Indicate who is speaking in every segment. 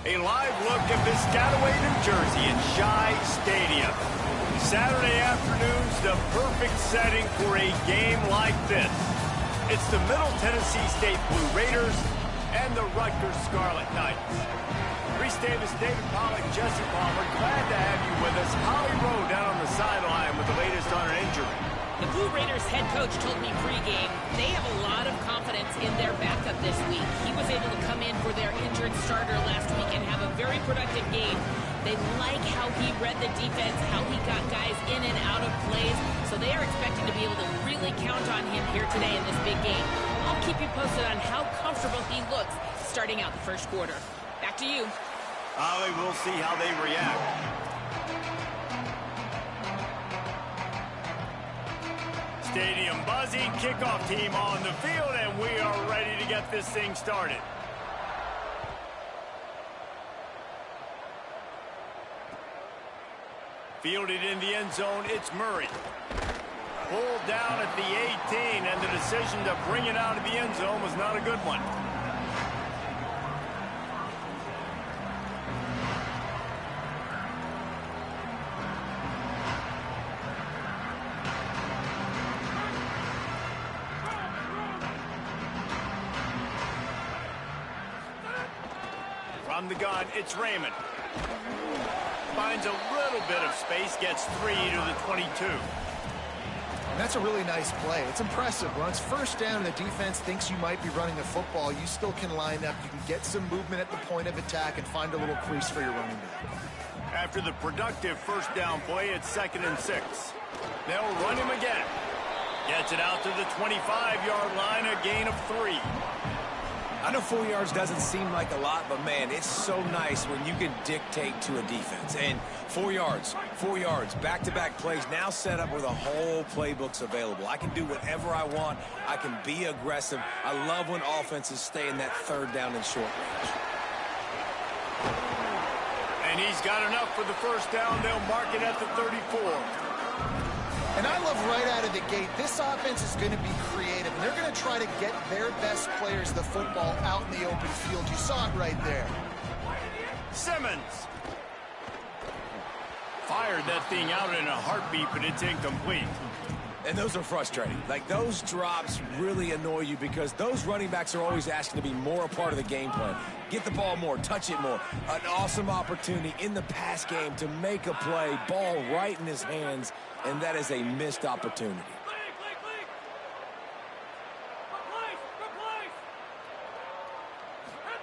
Speaker 1: A live look at Piscataway, New Jersey in Shai Stadium. Saturday afternoon's the perfect setting for a game like this. It's the Middle Tennessee State Blue Raiders and the Rutgers Scarlet Knights. Reese Davis, David Pollack, Jesse Palmer, glad to have you with us. Holly Rowe down on the sideline with the latest on an injury.
Speaker 2: The Blue Raiders head coach told me pregame they have a lot of confidence in their backup this week. He was able to come in for their injured starter last week and have a very productive game. They like how he read the defense, how he got guys in and out of plays, so they are expecting to be able to really count on him here today in this big game. I'll keep you posted on how comfortable he looks starting out the first quarter. Back to you.
Speaker 1: Holly, we'll see how they react. Stadium buzzing, kickoff team on the field, and we are ready to get this thing started. Fielded in the end zone, it's Murray. Pulled down at the 18, and the decision to bring it out of the end zone was not a good one. From the gun, it's Raymond. Finds a little bit of space, gets 3 to the 22.
Speaker 3: That's a really nice play. It's impressive. When it's first down and the defense thinks you might be running the football, you still can line up. You can get some movement at the point of attack and find a little crease for your running back.
Speaker 1: After the productive first down play, it's 2nd and 6. They'll run him again. Gets it out to the 25-yard line, a gain of 3.
Speaker 4: I know 4 yards doesn't seem like a lot, but, man, it's so nice when you can dictate to a defense. And 4 yards, back-to-back plays now set up where the whole playbook's available. I can do whatever I want. I can be aggressive. I love when offenses stay in that 3rd down and short range.
Speaker 1: And he's got enough for the first down. They'll mark it at the 34.
Speaker 3: And I love right out of the gate, this offense is going to be creative. And they're going to try to get their best players the football out in the open field. You saw it right there.
Speaker 1: Simmons. Fired that thing out in a heartbeat, but it's incomplete.
Speaker 4: And those are frustrating. Like, those drops really annoy you because those running backs are always asking to be more a part of the game plan. Get the ball more, touch it more. An awesome opportunity in the pass game to make a play, ball right in his hands, and that is a missed opportunity.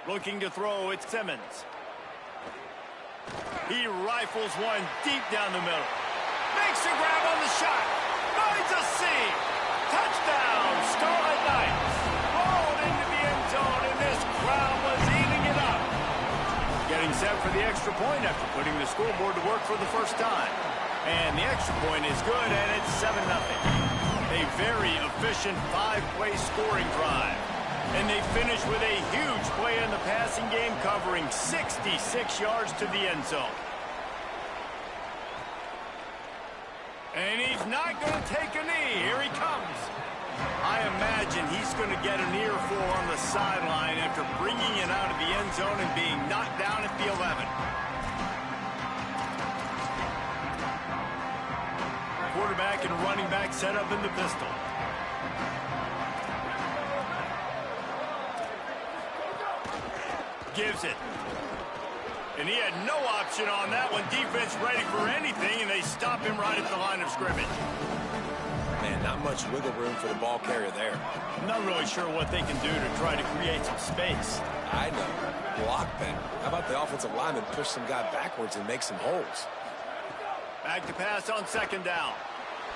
Speaker 1: Looking to throw, it's Simmons. He rifles one deep down the middle. Makes a grab on the shot. Finds a seam. Touchdown, Scarlet Knights. Rolled into the end zone, and this crowd was eating it up. Getting set for the extra point after putting the scoreboard to work for the first time. And the extra point is good, and it's 7-0. A very efficient 5-play scoring drive. And they finish with a huge play in the passing game, covering 66 yards to the end zone. And he's not going to take a knee. Here he comes. I imagine he's going to get an earful on the sideline after bringing it out of the end zone and being knocked down at the 11. Quarterback and running back set up in the pistol. Gives it. And he had no option on that one. Defense ready for anything, and they stop him right at the line of scrimmage.
Speaker 4: Man, not much wiggle room for the ball carrier there.
Speaker 1: I'm not really sure what they can do to try to create some space.
Speaker 4: I know. Block better. How about the offensive lineman push some guy backwards and make some holes?
Speaker 1: Back to pass on second down.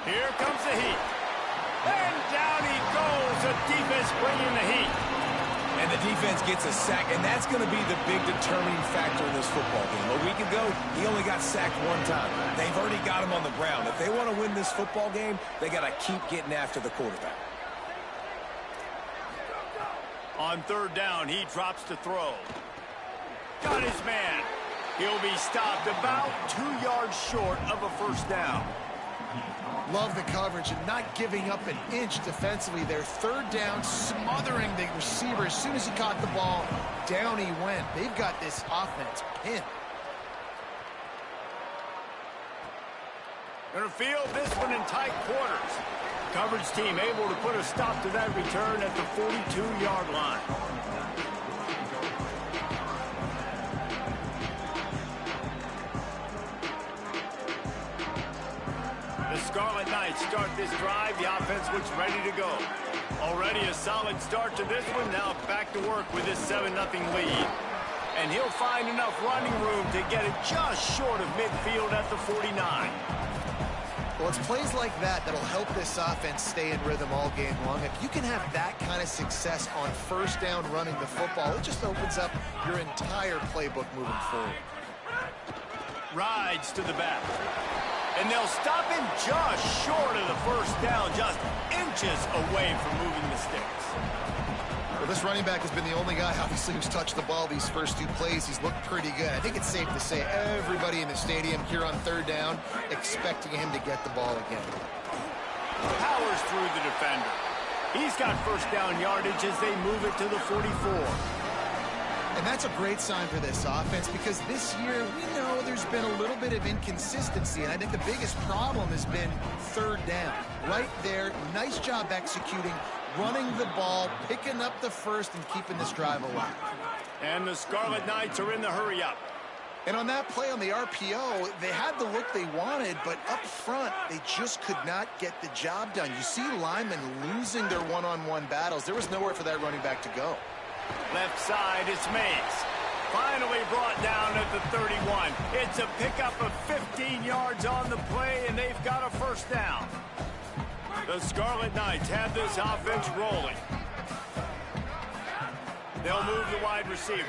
Speaker 1: Here comes the heat. And down he goes. The defense bringing the heat.
Speaker 4: And the defense gets a sack, and that's going to be the big determining factor in this football game. A week ago, he only got sacked one time. They've already got him on the ground. If they want to win this football game, they got to keep getting after the quarterback.
Speaker 1: On third down, he drops to throw. Got his man. He'll be stopped about 2 yards short of a first down.
Speaker 3: Love the coverage and not giving up an inch defensively. Their third down, smothering the receiver. As soon as he caught the ball, down he went. They've got this offense pinned.
Speaker 1: Gonna field this one in tight quarters. Coverage team able to put a stop to that return at the 42-yard line. The Scarlet Knights start this drive. The offense looks ready to go. Already a solid start to this one. Now back to work with this 7-0 lead. And he'll find enough running room to get it just short of midfield at the 49.
Speaker 3: Well, it's plays like that that'll help this offense stay in rhythm all game long. If you can have that kind of success on first down running the football, it just opens up your entire playbook moving forward.
Speaker 1: Rides to the back. And they'll stop him just short of the first down, just inches away from moving the sticks.
Speaker 3: Well, this running back has been the only guy, obviously, who's touched the ball these first 2 plays. He's looked pretty good. I think it's safe to say everybody in the stadium here on third down expecting him to get the ball again.
Speaker 1: Powers through the defender. He's got first down yardage as they move it to the 44.
Speaker 3: And that's a great sign for this offense because this year we know there's been a little bit of inconsistency, and I think the biggest problem has been third down. Right there, nice job executing, running the ball, picking up the first, and keeping this drive alive.
Speaker 1: And the Scarlet Knights are in the hurry-up.
Speaker 3: And on that play on the RPO, they had the look they wanted, but up front, they just could not get the job done. You see linemen losing their one-on-one battles. There was nowhere for that running back to go.
Speaker 1: Left side, it's Mays. Finally brought down at the 31. It's a pickup of 15 yards on the play, and they've got a first down. The Scarlet Knights have this offense rolling. They'll move the wide receiver.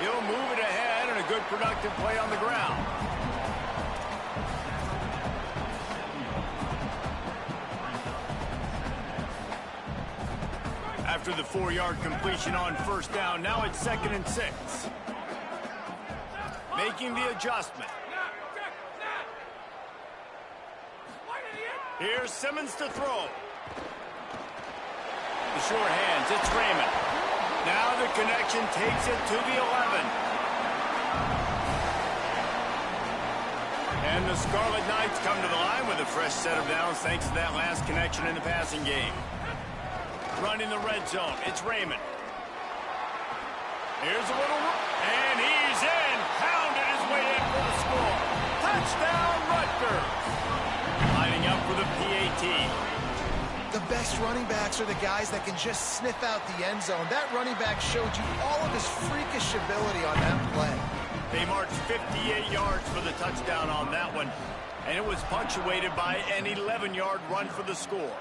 Speaker 1: He'll move it ahead, and a good productive play on the ground. After the 4-yard completion on first down, now it's 2nd and 6. Making the adjustment. Here's Simmons to throw. The short hands, it's Raymond. Now the connection takes it to the 11. And the Scarlet Knights come to the line with a fresh set of downs thanks to that last connection in the passing game. Running the red zone, it's Raymond. Here's a little, and he's in. Pounded his way in for the score. Touchdown, Rutgers. Lining up for the PAT.
Speaker 3: The best running backs are the guys that can just sniff out the end zone. That running back showed you all of his freakish ability on that play.
Speaker 1: They marched 58 yards for the touchdown on that one, and it was punctuated by an 11-yard run for the score.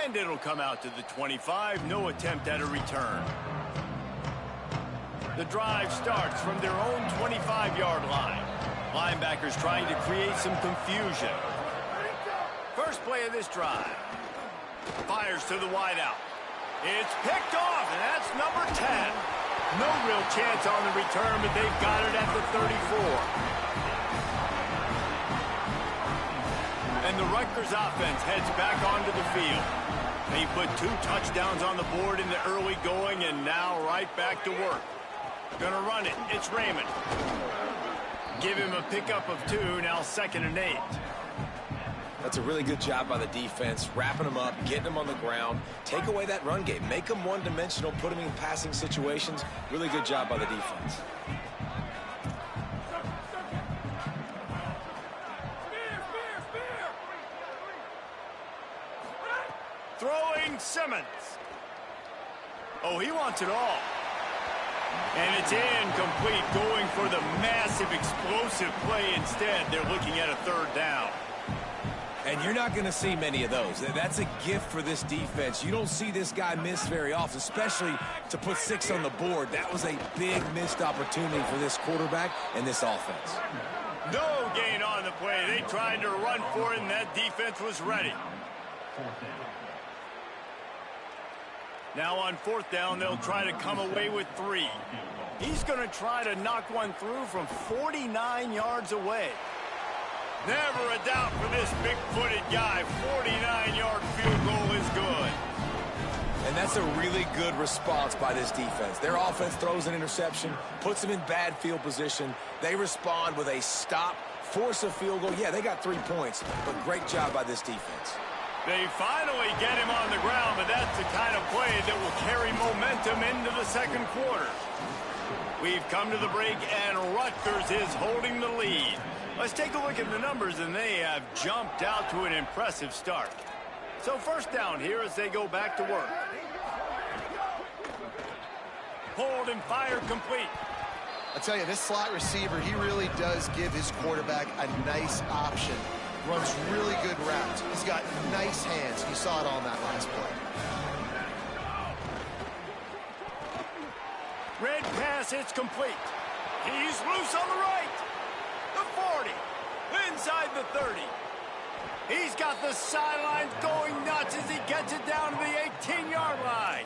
Speaker 1: And it'll come out to the 25. No attempt at a return. The drive starts from their own 25-yard line. Linebackers trying to create some confusion. First play of this drive. Fires to the wideout. It's picked off, and that's number 10. No real chance on the return, but they've got it at the 34. And the Rutgers offense heads back onto the field. They put 2 touchdowns on the board in the early going, and now right back to work. Gonna run it. It's Raymond. Give him a pickup of 2, now 2nd and 8.
Speaker 4: That's a really good job by the defense, wrapping them up, getting them on the ground. Take away that run game. Make them one-dimensional, put them in passing situations. Really good job by the defense.
Speaker 1: Throwing Simmons. Oh, he wants it all. And it's incomplete, going for the massive explosive play instead. They're looking at a third down.
Speaker 4: And you're not going to see many of those. That's a gift for this defense. You don't see this guy miss very often, especially to put 6 on the board. That was a big missed opportunity for this quarterback and this offense.
Speaker 1: No gain on the play. They tried to run for it, and that defense was ready. Now on fourth down, they'll try to come away with 3. He's going to try to knock one through from 49 yards away. Never a doubt for this big-footed guy. 49-yard field goal is good.
Speaker 4: And that's a really good response by this defense. Their offense throws an interception, puts them in bad field position. They respond with a stop, force a field goal. Yeah, they got 3 points, but great job by this defense.
Speaker 1: They finally get him on the ground, but that's the kind of play that will carry momentum into the second quarter. We've come to the break, and Rutgers is holding the lead. Let's take a look at the numbers, and they have jumped out to an impressive start. So first down here as they go back to work. Hold and fire complete.
Speaker 3: I'll tell you, this slot receiver, he really does give his quarterback a nice option. Runs really good routes. He's got nice hands. You saw it on that last play.
Speaker 1: Red pass, it's complete. He's loose on the right. The 40. Inside the 30. He's got the sidelines going nuts as he gets it down to the 18-yard line.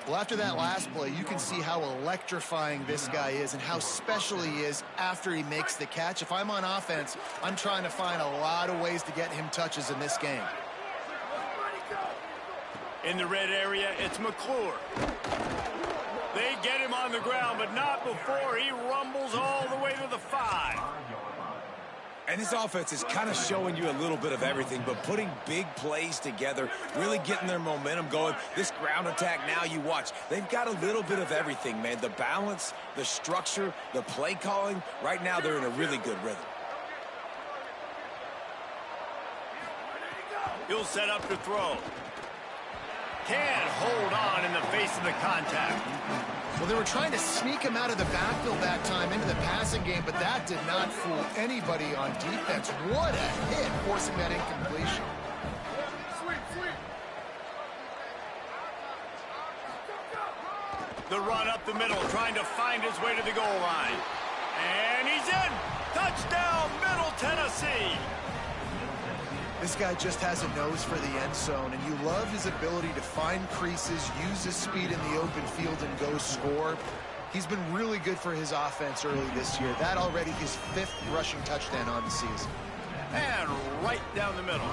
Speaker 3: Well, after that last play, you can see how electrifying this guy is and how special he is after he makes the catch. If I'm on offense, I'm trying to find a lot of ways to get him touches in this game.
Speaker 1: In the red area, it's McClure. They get him on the ground, but not before he rumbles all the way to the 5.
Speaker 4: And this offense is kind of showing you a little bit of everything, but putting big plays together, really getting their momentum going. This ground attack now, you watch. They've got a little bit of everything, man. The balance, the structure, the play calling. Right now, they're in a really good rhythm.
Speaker 1: He'll set up to throw. Can't hold on in the face of the contact.
Speaker 3: Well, they were trying to sneak him out of the backfield that time into the passing game, but that did not fool anybody on defense. What a hit, forcing that incompletion.
Speaker 1: The run up the middle, trying to find his way to the goal line. And he's in. Touchdown, Middle Tennessee.
Speaker 3: This guy just has a nose for the end zone, and you love his ability to find creases, use his speed in the open field, and go score. He's been really good for his offense early this year. That already his 5th rushing touchdown on the season.
Speaker 1: And right down the middle.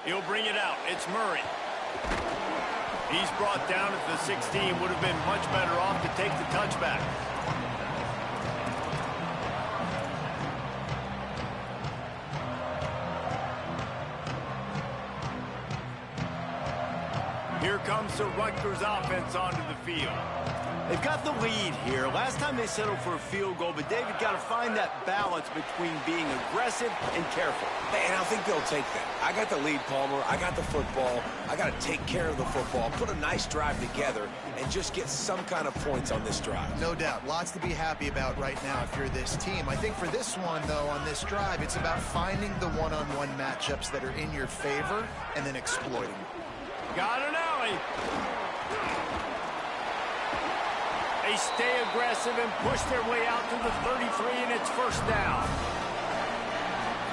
Speaker 1: He'll bring it out. It's Murray. He's brought down at the 16. Would have been much better off to take the touchback. Here comes the Rutgers offense onto the field. They've got the lead here. Last time they settled for a field goal, but David got to find that balance between being aggressive and careful.
Speaker 4: And I think they'll take that. I got the lead, Palmer. I got the football. I got to take care of the football, put a nice drive together, and just get some kind of points on this drive.
Speaker 3: No doubt. Lots to be happy about right now if you're this team. I think for this one, though, on this drive, it's about finding the one-on-one matchups that are in your favor and then exploiting them.
Speaker 1: Got an alley. They stay aggressive and push their way out to the 33, and it's first down.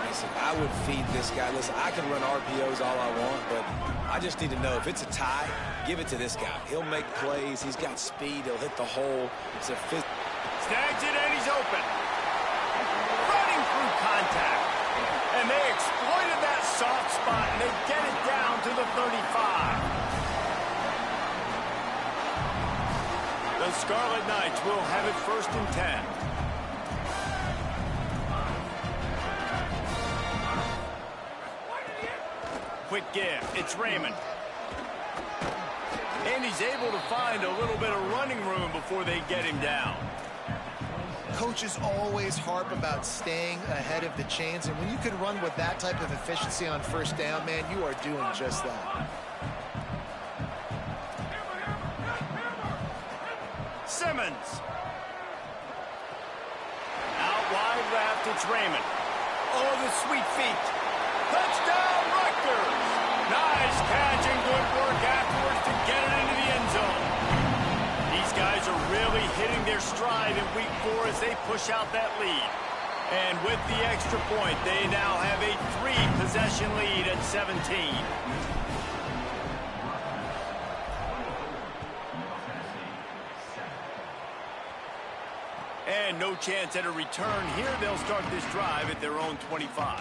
Speaker 4: Listen, I would feed this guy. Listen, I can run RPOs all I want, but I just need to know if it's a tie, give it to this guy. He'll make plays. He's got speed. He'll hit the hole. It's a fifth.
Speaker 1: Snags it, and he's open. Running through contact. And they exploited that soft spot, and they get it down to the 35. The Scarlet Knights will have it first and 10. Quick give. It's Raymond. And he's able to find a little bit of running room before they get him down.
Speaker 3: coaches always harp about staying ahead of the chains, and when you can run with that type of efficiency on first down, man, you are doing just that.
Speaker 1: Simmons. Out wide left, it's Raymond. Oh, the sweet feet. Touchdown, Rutgers. Nice catch and good work afterwards to get it into the end zone. These guys are really hitting their stride in week 4 as they push out that lead. And with the extra point, they now have a 3-possession lead at 17. And no chance at a return here. They'll start this drive at their own 25.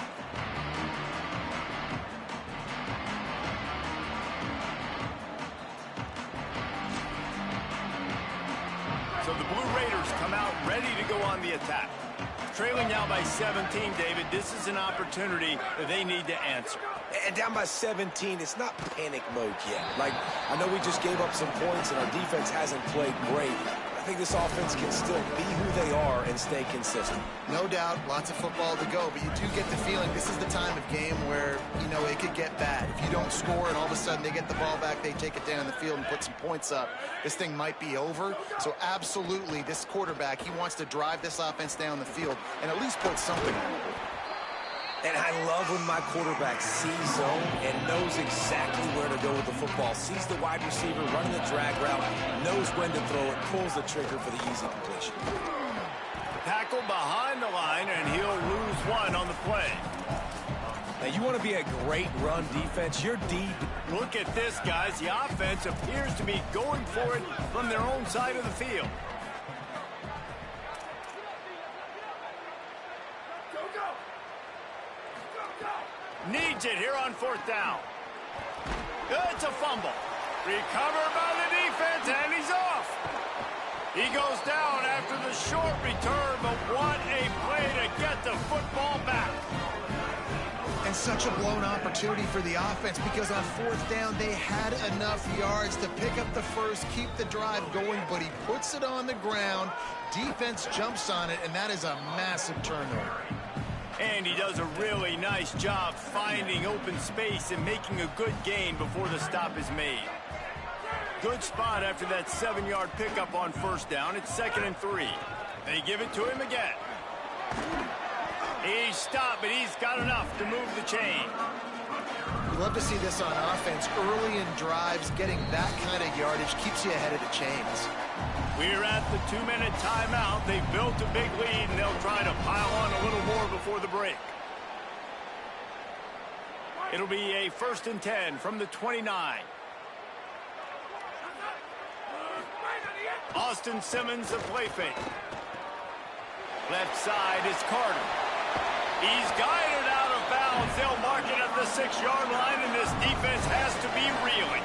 Speaker 1: So the Blue Raiders come out ready to go on the attack. Trailing now by 17, David. This is an opportunity that they need to answer.
Speaker 4: And down by 17, it's not panic mode yet. Like, I know we just gave up some points and our defense hasn't played great. I think this offense can still be who they are and stay consistent.
Speaker 3: No doubt, lots of football to go, but you do get the feeling this is the time of game where, you know, it could get bad. If you don't score and all of a sudden they get the ball back, they take it down the field and put some points up, this thing might be over. So absolutely, this quarterback, he wants to drive this offense down the field and at least put something on it.
Speaker 4: And I love when my quarterback sees zone and knows exactly where to go with the football. Sees the wide receiver running the drag route, knows when to throw it, pulls the trigger for the easy completion.
Speaker 1: Tackle behind the line, and he'll lose one on the play.
Speaker 4: Now, you want to be a great run defense. Your D.
Speaker 1: Look at this, guys. The offense appears to be going for it from their own side of the field. Needs it here on 4th down. It's a fumble. Recovered by the defense, and he's off. He goes down after the short return, but what a play to get the football back.
Speaker 3: And such a blown opportunity for the offense because on 4th down, they had enough yards to pick up the first, keep the drive going, but he puts it on the ground. Defense jumps on it, and that is a massive turnover.
Speaker 1: And he does a really nice job finding open space and making a good gain before the stop is made. Good spot after that 7-yard pickup on 1st down. It's 2nd and 3. They give it to him again. He's stopped, but he's got enough to move the chain.
Speaker 3: We love to see this on offense. Early in drives, getting that kind of yardage keeps you ahead of the chains.
Speaker 1: We're at the 2-minute timeout. They've built a big lead, and they'll try to pile on a little more before the break. It'll be a 1st and 10 from the 29. Austin Simmons, the play fake. Left side is Carter. He's guided out of bounds. They'll mark it at the 6-yard line, and this defense has to be reeling.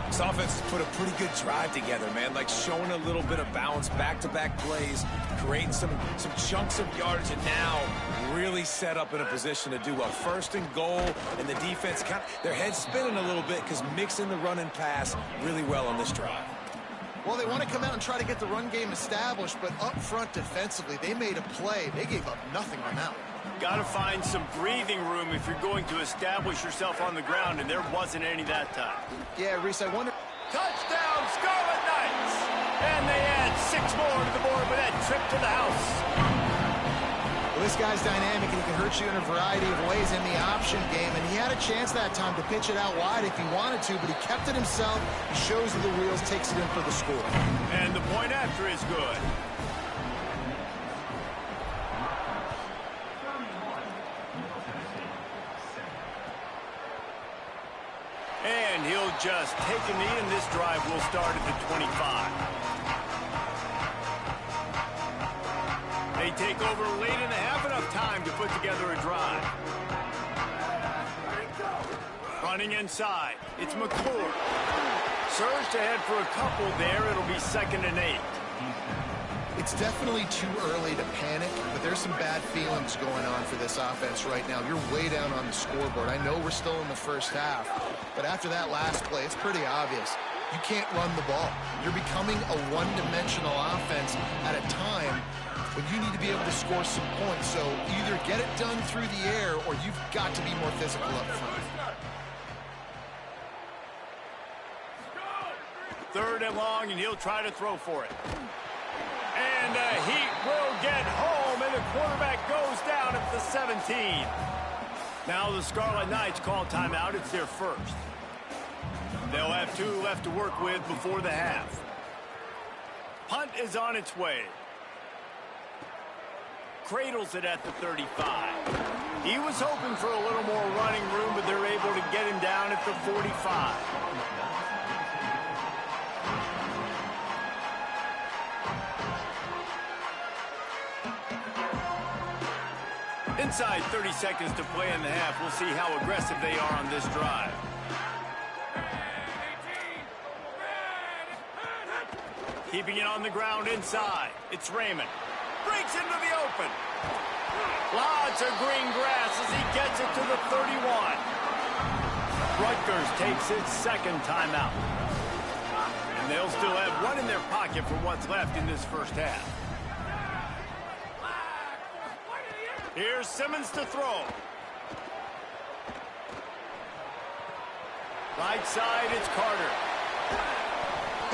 Speaker 4: This offense has put a pretty good drive together, man. Like showing a little bit of balance, back-to-back plays, creating some chunks of yardage, and now really set up in a position to do a 1st and goal, and the defense, their heads spinning a little bit because mixing the run and pass really well on this drive.
Speaker 3: Well, they want to come out and try to get the run game established, but up front defensively, they made a play. They gave up nothing on that one.
Speaker 1: Got to find some breathing room if you're going to establish yourself on the ground, and there wasn't any that time.
Speaker 3: Yeah, Reese, I wonder.
Speaker 1: Touchdown, Scarlet Knights! And they add 6 more to the board with that trip to the house.
Speaker 3: Well, this guy's dynamic, and he can hurt you in a variety of ways in the option game, and he had a chance that time to pitch it out wide if he wanted to, but he kept it himself. He shows you the wheels, takes it in for the score.
Speaker 1: And the point after is good. And he'll just take a knee, and this drive will start at the 25. They take over late in the half, enough time to put together a drive. Running inside, it's McClure. Surged ahead for a couple there. It'll be 2nd and 8.
Speaker 3: It's definitely too early to panic, but there's some bad feelings going on for this offense right now. You're way down on the scoreboard. I know we're still in the first half, but after that last play, it's pretty obvious. You can't run the ball. You're becoming a one-dimensional offense at a time when you need to be able to score some points. So either get it done through the air or you've got to be more physical up front.
Speaker 1: 3rd and long, and he'll try to throw for it. And the Heat will get home, and the quarterback goes down at the 17. Now the Scarlet Knights call timeout. It's their first. They'll have 2 left to work with before the half. Punt is on its way. Cradles it at the 35. He was hoping for a little more running room, but they're able to get him down at the 45. Inside 30 seconds to play in the half. We'll see how aggressive they are on this drive. Keeping it on the ground inside. It's Raymond. Breaks into the open. Lots of green grass as he gets it to the 31. Rutgers takes its 2nd timeout. And they'll still have 1 in their pocket for what's left in this first half. Here's Simmons to throw. Right side, it's Carter.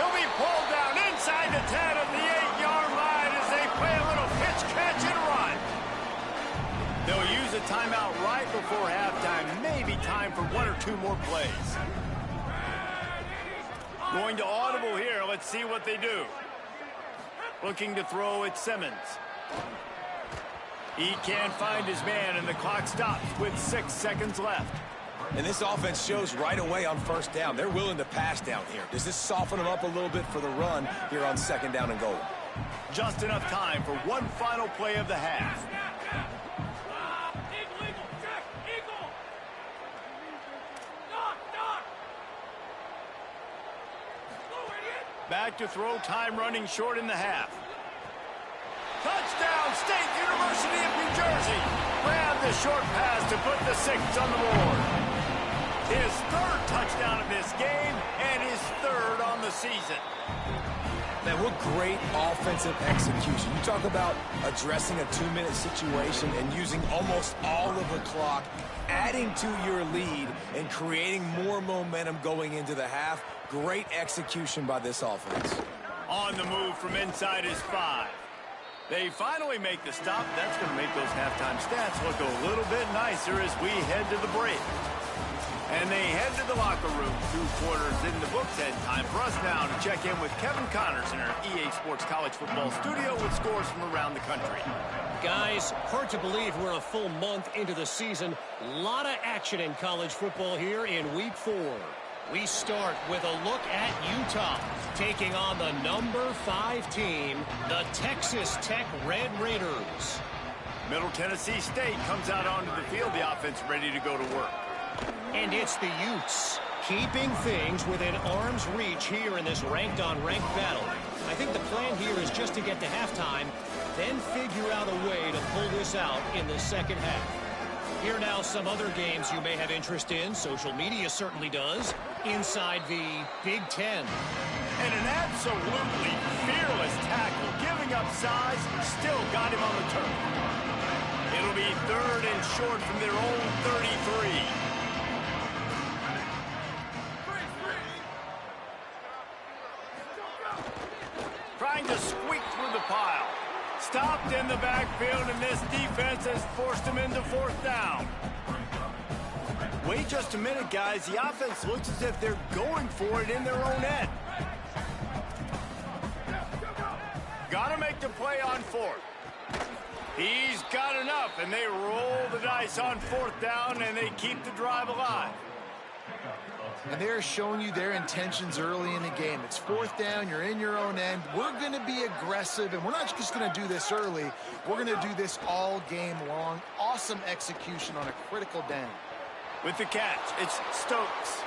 Speaker 1: He'll be pulled down inside the 10 at the 8-yard line as they play a little pitch, catch, and run. They'll use a timeout right before halftime. Maybe time for 1 or 2 more plays. Going to audible here. Let's see what they do. Looking to throw at Simmons. He can't find his man, and the clock stops with 6 seconds left.
Speaker 4: And this offense shows right away on 1st down. They're willing to pass down here. Does this soften them up a little bit for the run here on 2nd down and goal?
Speaker 1: Just enough time for 1 final play of the half. Back to throw, time running short in the half. Touchdown, State University of New Jersey. Grab the short pass to put the 6 on the board. His 3rd touchdown of this game and his 3rd on the season.
Speaker 4: Man, what great offensive execution. You talk about addressing a 2-minute situation and using almost all of the clock, adding to your lead and creating more momentum going into the half. Great execution by this offense.
Speaker 1: On the move from inside his 5. They finally make the stop. That's going to make those halftime stats look a little bit nicer as we head to the break. And they head to the locker room. 2 quarters in the books, and time for us now to check in with Kevin Connors in our EA Sports College Football studio with scores from around the country.
Speaker 5: Guys, hard to believe we're a full month into the season. A lot of action in college football here in Week 4. We start with a look at Utah, taking on the number 5 team, the Texas Tech Red Raiders.
Speaker 1: Middle Tennessee State comes out onto the field, the offense ready to go to work.
Speaker 5: And it's the Utes, keeping things within arm's reach here in this ranked-on-ranked battle. I think the plan here is just to get to halftime, then figure out a way to pull this out in the 2nd half. Here now some other games you may have interest in. Social media certainly does. Inside the Big Ten.
Speaker 1: And an absolutely fearless tackle, giving up size, still got him on the turf. It'll be 3rd and short from their own 33. Trying to squeak through the pile. Stopped in the backfield, and this defense has forced him into 4th down. Wait just a minute, guys. The offense looks as if they're going for it in their own end. Got to make the play on 4th. He's got enough, and they roll the dice on 4th down, and they keep the drive alive.
Speaker 3: And they're showing you their intentions early in the game. It's 4th down, you're in your own end. We're going to be aggressive, and we're not just going to do this early. We're going to do this all game long. Awesome execution on a critical down.
Speaker 1: With the catch, it's Stokes.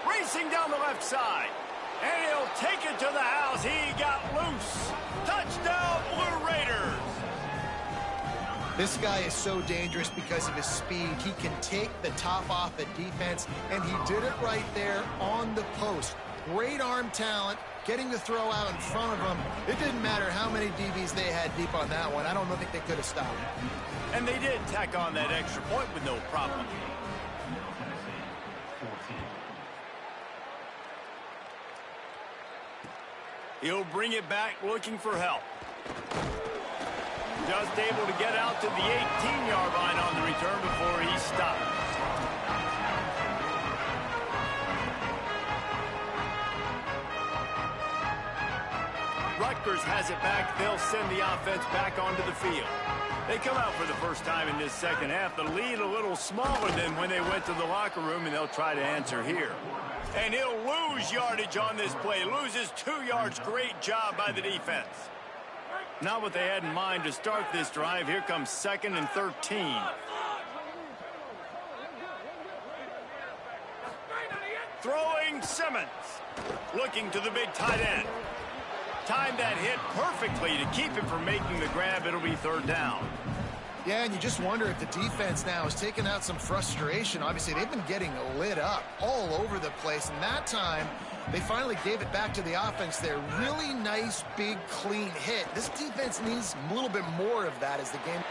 Speaker 1: Racing down the left side. And he'll take it to the house. He got loose. Touchdown, Blue Raiders.
Speaker 3: This guy is so dangerous because of his speed. He can take the top off the defense, and he did it right there on the post. Great arm talent, getting the throw out in front of them. It didn't matter how many DBs they had deep on that one. I don't think they could have stopped.
Speaker 1: And they did tack on that extra point with no problem. He'll bring it back looking for help. Just able to get out to the 18-yard line on the return before he stopped. Rutgers has it back. They'll send the offense back onto the field. They come out for the first time in this second half. The lead a little smaller than when they went to the locker room, and they'll try to answer here. And he'll lose yardage on this play. Loses 2 yards. Great job by the defense. Not what they had in mind to start this drive. Here comes 2nd and 13. Throwing Simmons. Looking to the big tight end. Timed that hit perfectly to keep him from making the grab. It'll be 3rd down.
Speaker 3: Yeah, and you just wonder if the defense now is taking out some frustration. Obviously, they've been getting lit up all over the place, and that time they finally gave it back to the offense there. Really nice, big, clean hit. This defense needs a little bit more of that as the game.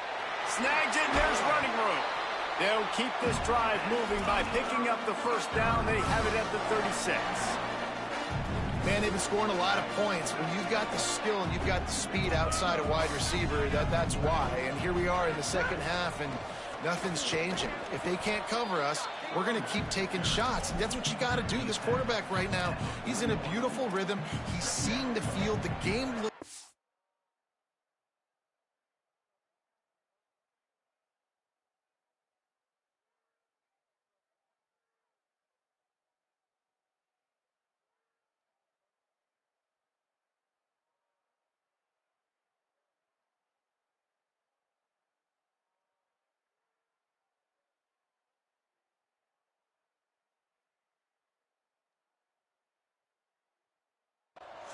Speaker 1: Snags it, and there's running room. They'll keep this drive moving by picking up the 1st down. They have it at the 36.
Speaker 3: Man, they've been scoring a lot of points. When you've got the skill and you've got the speed outside of wide receiver, that's why. And here we are in the second half, and nothing's changing. If they can't cover us, we're going to keep taking shots. And that's what you got to do. This quarterback right now, he's in a beautiful rhythm. He's seeing the field. The game looks...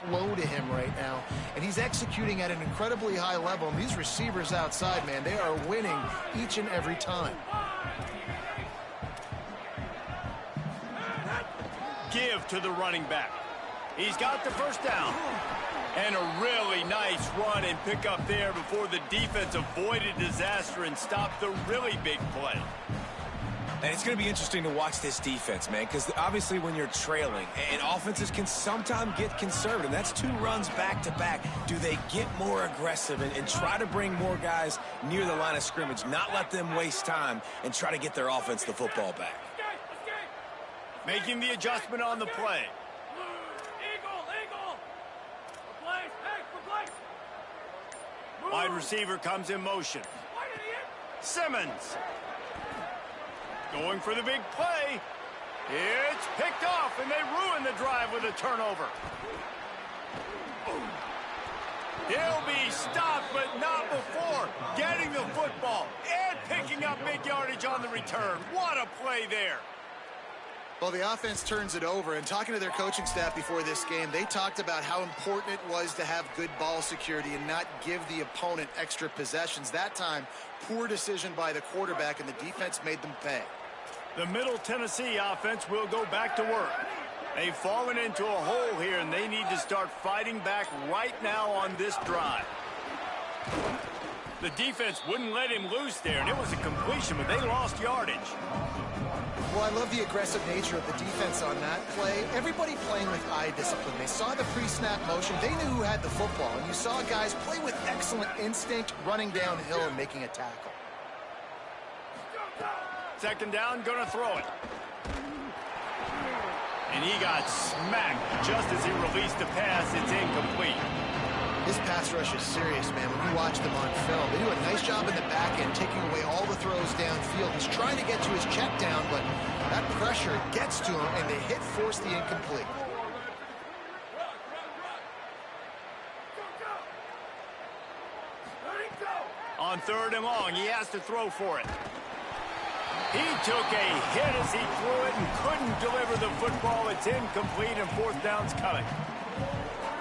Speaker 3: flow to him right now, and he's executing at an incredibly high level. And these receivers outside, man, they are winning each and every time.
Speaker 1: Give to the running back. He's got the 1st down. And a really nice run and pick up there before the defense avoided disaster and stopped the really big play.
Speaker 4: And it's going to be interesting to watch this defense, man, because obviously when you're trailing, and offenses can sometimes get conservative. That's 2 runs back-to-back. Do they get more aggressive and try to bring more guys near the line of scrimmage, not let them waste time, and try to get their offense the football back?
Speaker 1: Making the adjustment on the play. Wide receiver comes in motion. Simmons. Going for the big play. It's picked off, and they ruin the drive with a turnover. He'll be stopped, but not before getting the football and picking up big yardage on the return. What a play there.
Speaker 3: Well, the offense turns it over, and talking to their coaching staff before this game, they talked about how important it was to have good ball security and not give the opponent extra possessions. That time, poor decision by the quarterback, and the defense made them pay.
Speaker 1: The Middle Tennessee offense will go back to work. They've fallen into a hole here, and they need to start fighting back right now on this drive. The defense wouldn't let him loose there, and it was a completion, but they lost yardage.
Speaker 3: Well, I love the aggressive nature of the defense on that play. Everybody playing with eye discipline. They saw the pre-snap motion. They knew who had the football, and you saw guys play with excellent instinct, running downhill and making a tackle.
Speaker 1: 2nd down, gonna throw it. And he got smacked just as he released the pass. It's incomplete.
Speaker 3: This pass rush is serious, man. When you watch them on film, they do a nice job in the back end, taking away all the throws downfield. He's trying to get to his check down, but that pressure gets to him, and the hit forced the incomplete.
Speaker 1: On 3rd and long, he has to throw for it. He took a hit as he threw it and couldn't deliver the football. It's incomplete, and 4th down's coming.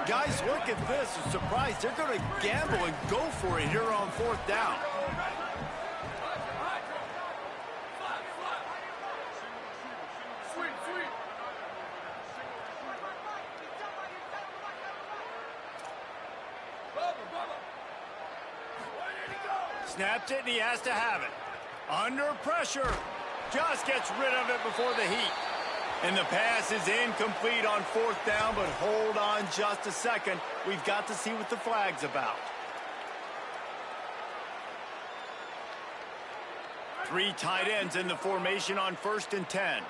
Speaker 1: Guys, look at this. I'm surprised. They're going to gamble and go for it here on 4th down. Snaps it, and he has to have it. Under pressure. Just gets rid of it before the heat. And the pass is incomplete on 4th down, but hold on just a second. We've got to see what the flag's about. 3 tight ends in the formation on 1st and 10.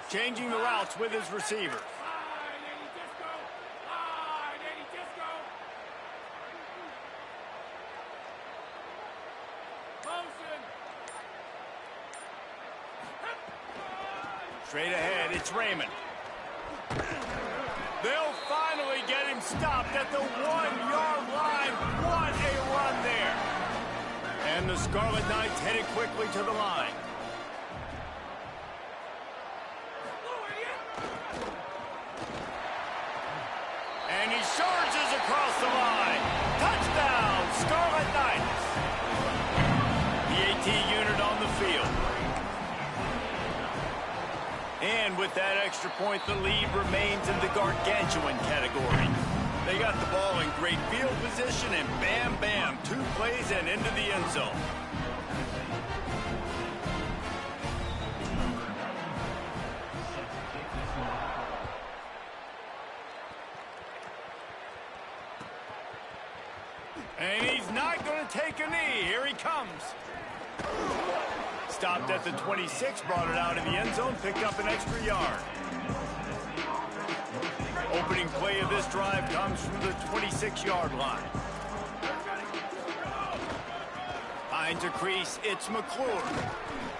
Speaker 1: Changing the routes with his receivers. Straight ahead, it's Raymond. They'll finally get him stopped at the 1-yard line. What a run there. And the Scarlet Knights headed quickly to the line. And he surges across the line. Touchdown, Scarlet Knights. The AT unit on the field. And with that extra point, the lead remains in the gargantuan category. They got the ball in great field position, and bam, bam, 2 plays and into the end zone. And he's not going to take a knee. Here he comes. Stopped at the 26, brought it out of the end zone, picked up an extra yard. Opening play of this drive comes from the 26-yard line. Finds a crease, it's McClure.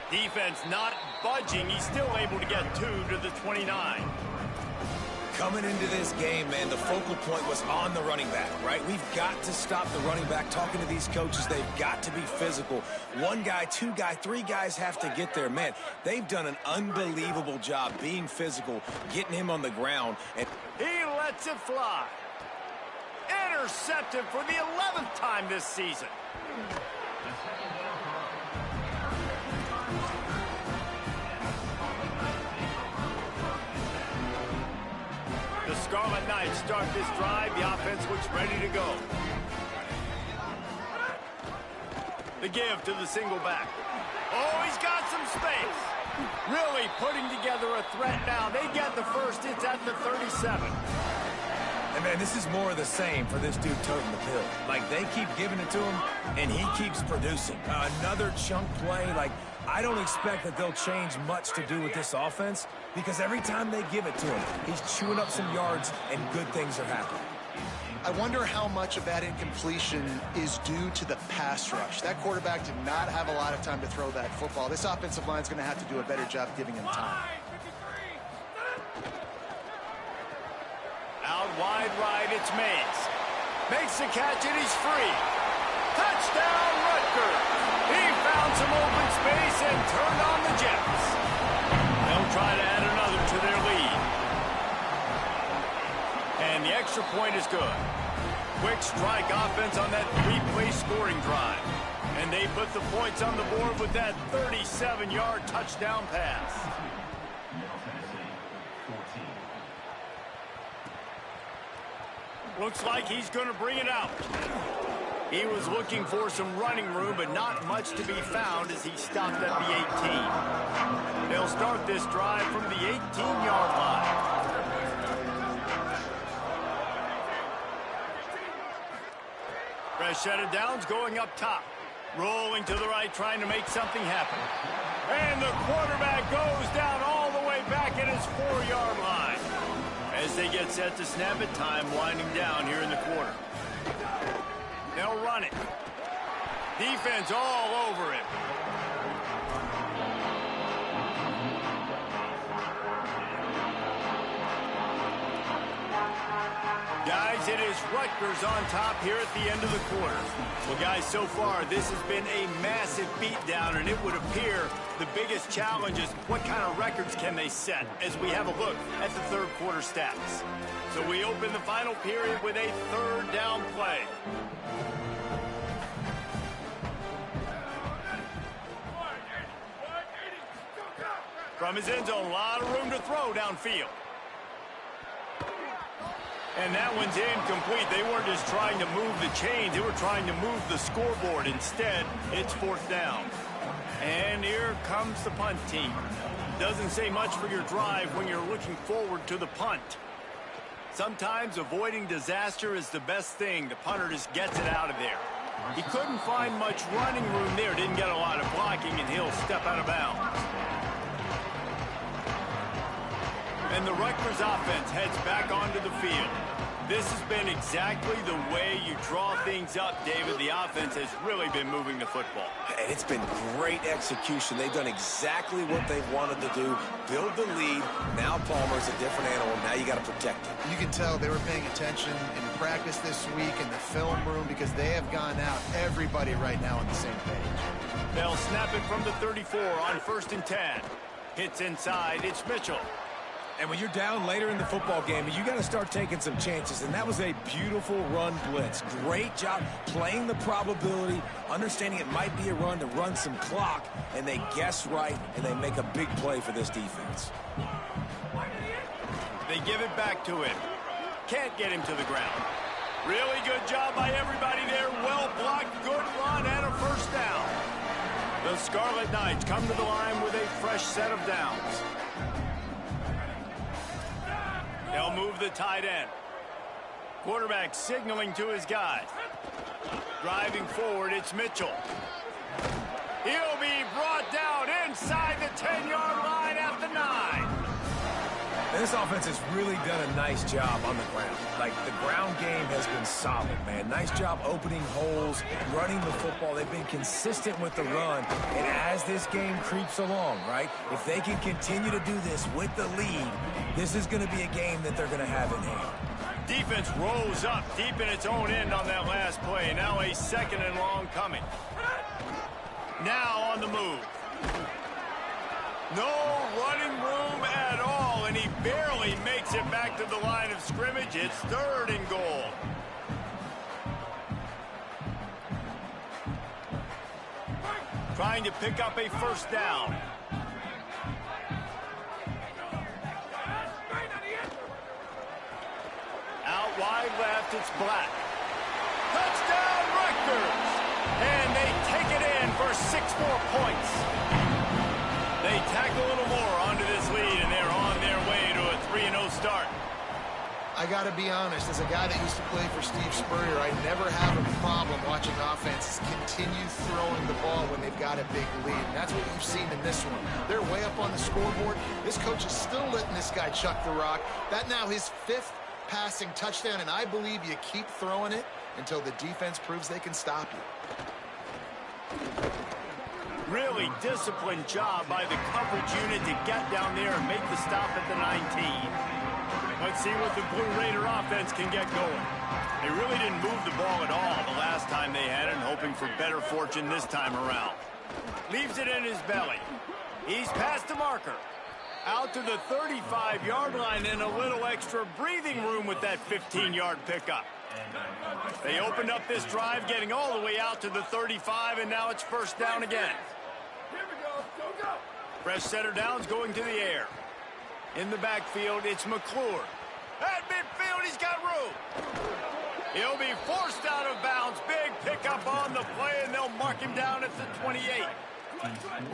Speaker 1: Defense not budging, he's still able to get 2 to the 29.
Speaker 4: Coming into this game, man, the focal point was on the running back, right? We've got to stop the running back. Talking to these coaches, they've got to be physical. 1 guy, 2 guy, 3 guys have to get there. Man, they've done an unbelievable job being physical, getting him on the ground. And
Speaker 1: he lets it fly. Intercepted for the 11th time this season. The Scarlet Knights start this drive. The offense looks ready to go. The give to the single back. Oh, he's got some space. Really putting together a threat now. They get the first. It's at the 37.
Speaker 4: And, man, this is more of the same for this dude toting the pill. Like, they keep giving it to him, and he keeps producing. Another chunk play. Like, I don't expect that they'll change much to do with this offense because every time they give it to him, he's chewing up some yards and good things are happening.
Speaker 3: I wonder how much of that incompletion is due to the pass rush. That quarterback did not have a lot of time to throw that football. This offensive line is going to have to do a better job giving him time.
Speaker 1: Out wide right, it's Mays. Makes the catch and he's free. Touchdown, Rutgers. He found some open space and turned on the Jets. They'll try to add another to their lead. And the extra point is good. Quick strike offense on that 3-play scoring drive. And they put the points on the board with that 37-yard touchdown pass. Looks like he's going to bring it out. He was looking for some running room, but not much to be found as he stopped at the 18. They'll start this drive from the 18-yard line. Fresh set of downs going up top. Rolling to the right, trying to make something happen. And the quarterback goes down all the way back at his 4-yard line. As they get set to snap it, time winding down here in the quarter. They'll run it. Defense all over it. Guys, it is Rutgers on top here at the end of the quarter. Well, guys, so far, this has been a massive beatdown, and it would appear the biggest challenge is what kind of records can they set as we have a look at the third quarter stats. So we open the final period with a 3rd down play. From his end zone, a lot of room to throw downfield. And that one's incomplete. They weren't just trying to move the chains. They were trying to move the scoreboard. Instead, it's 4th down. And here comes the punt team. Doesn't say much for your drive when you're looking forward to the punt. Sometimes avoiding disaster is the best thing. The punter just gets it out of there. He couldn't find much running room there. Didn't get a lot of blocking, and he'll step out of bounds. And the Rutgers offense heads back onto the field. This has been exactly the way you draw things up, David. The offense has really been moving the football.
Speaker 4: And it's been great execution. They've done exactly what they've wanted to do. Build the lead. Now Palmer's a different animal. Now you got to protect it.
Speaker 3: You can tell they were paying attention in practice this week in the film room because they have gone out. Everybody right now on the same page.
Speaker 1: They'll snap it from the 34 on 1st and 10. Hits inside. It's Mitchell.
Speaker 4: And when you're down later in the football game, you got to start taking some chances. And that was a beautiful run blitz. Great job playing the probability, understanding it might be a run to run some clock. And they guess right, and they make a big play for this defense.
Speaker 1: They give it back to him. Can't get him to the ground. Really good job by everybody there. Well blocked, good run, and a 1st down. The Scarlet Knights come to the line with a fresh set of downs. They'll move the tight end. Quarterback signaling to his guy. Driving forward, it's Mitchell. He'll be brought down inside the 10-yard line at the 9.
Speaker 4: And this offense has really done a nice job on the ground. Like, the ground game has been solid, man. Nice job opening holes, running the football. They've been consistent with the run. And as this game creeps along, right, if they can continue to do this with the lead, this is going to be a game that they're going to have in hand.
Speaker 1: Defense rose up deep in its own end on that last play. Now a 2nd and long coming. Now on the move. No running room at all, and he barely makes it back to the line of scrimmage. It's 3rd and goal. Trying to pick up a 1st down. Out wide left, it's Black. Touchdown, Rutgers! And they take it in for 6 more points. They tack a little more onto this lead, and they're on their way to a 3-0 start.
Speaker 3: I got to be honest, as a guy that used to play for Steve Spurrier, I never have a problem watching offenses continue throwing the ball when they've got a big lead. And that's what you've seen in this one. They're way up on the scoreboard. This coach is still letting this guy chuck the rock. That now his 5th passing touchdown, and I believe you keep throwing it until the defense proves they can stop you.
Speaker 1: Really disciplined job by the coverage unit to get down there and make the stop at the 19. Let's see what the Blue Raider offense can get going. They really didn't move the ball at all the last time they had it, and hoping for better fortune this time around. Leaves it in his belly. He's past the marker. Out to the 35-yard line, and a little extra breathing room with that 15-yard pickup. They opened up this drive, getting all the way out to the 35, and now it's 1st down again. Fresh set of downs going to the air. In the backfield, it's McClure. At midfield, he's got room. He'll be forced out of bounds. Big pickup on the play, and they'll mark him down at the 28.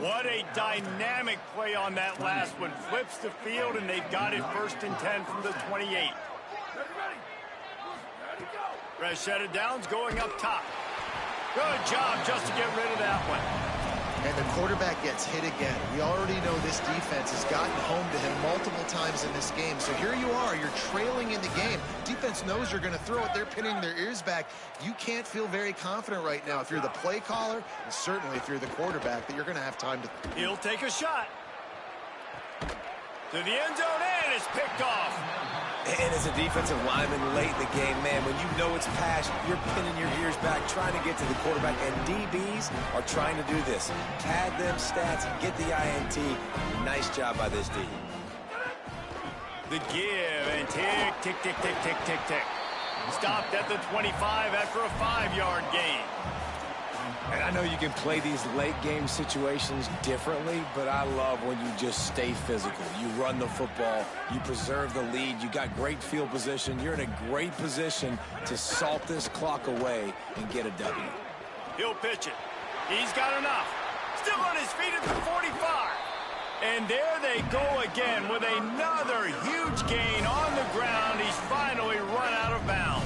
Speaker 1: What a dynamic play on that last one. Flips the field, and they've got it 1st and 10 from the 28. Fresh set of downs going up top. Good job just to get rid of that one.
Speaker 3: And the quarterback gets hit again. We already know this defense has gotten home to him multiple times in this game. So here you are, you're trailing in the game. Defense knows you're going to throw it. They're pinning their ears back. You can't feel very confident right now if you're the play caller, and certainly if you're the quarterback, that you're going to have time to...
Speaker 1: He'll take a shot. To the end zone, and it's picked off.
Speaker 4: And as a defensive lineman late in the game, man, when you know it's pass, you're pinning your ears back, trying to get to the quarterback. And DBs are trying to do this. Pad them stats, get the INT. Nice job by this D.
Speaker 1: The give, and tick, tick, tick, tick, tick, tick, tick. Stopped at the 25 after a 5-yard gain.
Speaker 4: And I know you can play these late-game situations differently, but I love when you just stay physical. You run the football, you preserve the lead, you got great field position. You're in a great position to salt this clock away and get a W.
Speaker 1: He'll pitch it. He's got enough. Still on his feet at the 45. And there they go again with another huge gain on the ground. He's finally run out of bounds.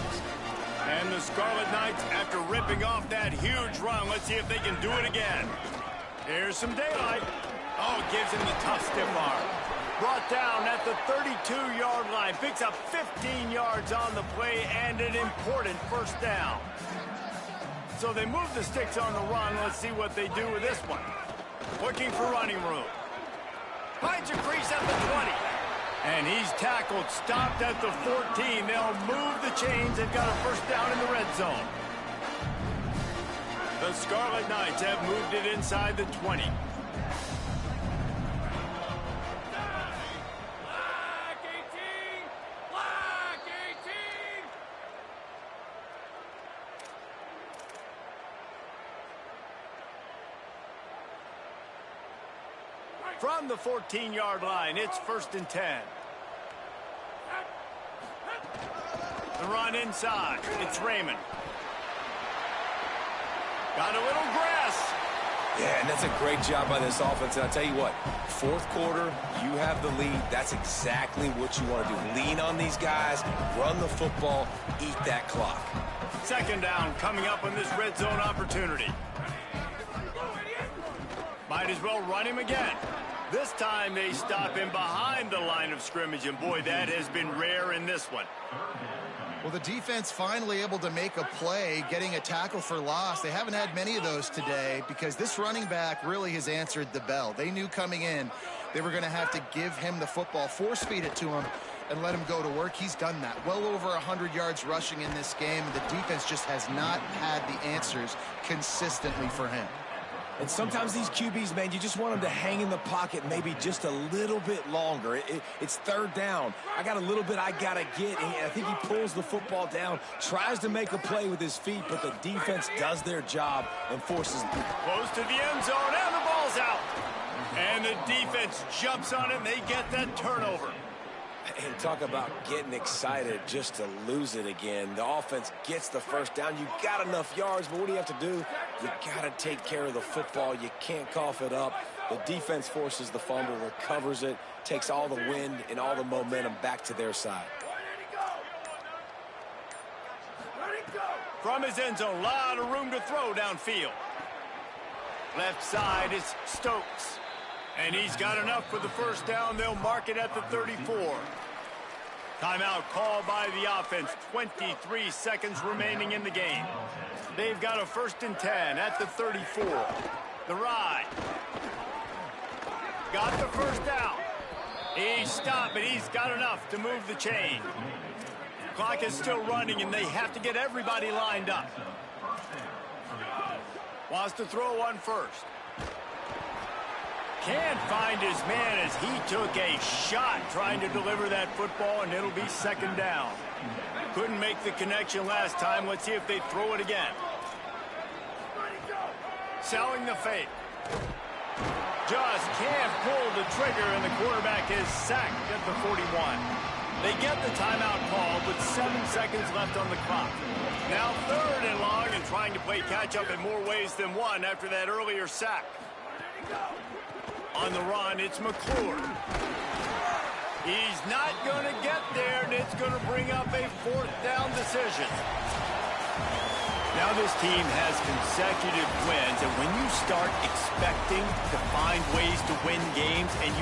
Speaker 1: And the Scarlet Knights, after ripping off that huge run, let's see if they can do it again. Here's some daylight. Oh, gives him the tough stiff arm. Brought down at the 32-yard line. Picks up 15 yards on the play and an important first down. So they move the sticks on the run. Let's see what they do with this one. Looking for running room. Finds a crease at the 20. And he's tackled, stopped at the 14. They'll move the chains. They've got a first down in the red zone. The Scarlet Knights have moved it inside the 20. From the 14-yard line, it's 1st and 10. The run inside. It's Raymond. Got a little grass.
Speaker 4: Yeah, and that's a great job by this offense. And I'll tell you what, fourth quarter, you have the lead. That's exactly what you want to do. Lean on these guys, run the football, eat that clock.
Speaker 1: 2nd down coming up on this red zone opportunity. Might as well run him again. This time they stop him behind the line of scrimmage, and boy, that has been rare in this one.
Speaker 3: Well, the defense finally able to make a play, getting a tackle for loss. They haven't had many of those today because this running back really has answered the bell. They knew coming in they were going to have to give him the football, force feed it to him, and let him go to work. He's done that. Well over 100 yards rushing in this game, and the defense just has not had the answers consistently for him.
Speaker 4: And sometimes these QBs, man, you just want them to hang in the pocket maybe just a little bit longer. It's 3rd down. I got a little bit I got to get. And I think he pulls the football down, tries to make a play with his feet, but the defense does their job and forces.
Speaker 1: Close to the end zone, and the ball's out. And the defense jumps on it, and they get that turnover.
Speaker 4: And talk about getting excited just to lose it again. The offense gets the first down. You got enough yards, but what do you have to do? You got to take care of the football. You can't cough it up. The defense forces the fumble, recovers it, takes all the wind and all the momentum back to their side.
Speaker 1: From his end zone, a lot of room to throw downfield. Left side is Stokes. And he's got enough for the first down. They'll mark it at the 34. Timeout called by the offense. 23 seconds remaining in the game. They've got a 1st and 10 at the 34. The ride. Got the first down. He stopped, but he's got enough to move the chain. Clock is still running, and they have to get everybody lined up. Wants to throw one first. Can't find his man as he took a shot trying to deliver that football, and it'll be 2nd down. Couldn't make the connection last time. Let's see if they throw it again. Selling the fake. Just can't pull the trigger, and the quarterback is sacked at the 41. They get the timeout called with 7 seconds left on the clock. Now 3rd and long, and trying to play catch-up in more ways than one after that earlier sack. On the run, it's McClure. He's not going to get there, and it's going to bring up a 4th down decision. Now this team has consecutive wins, and when you start expecting to find ways to win games and you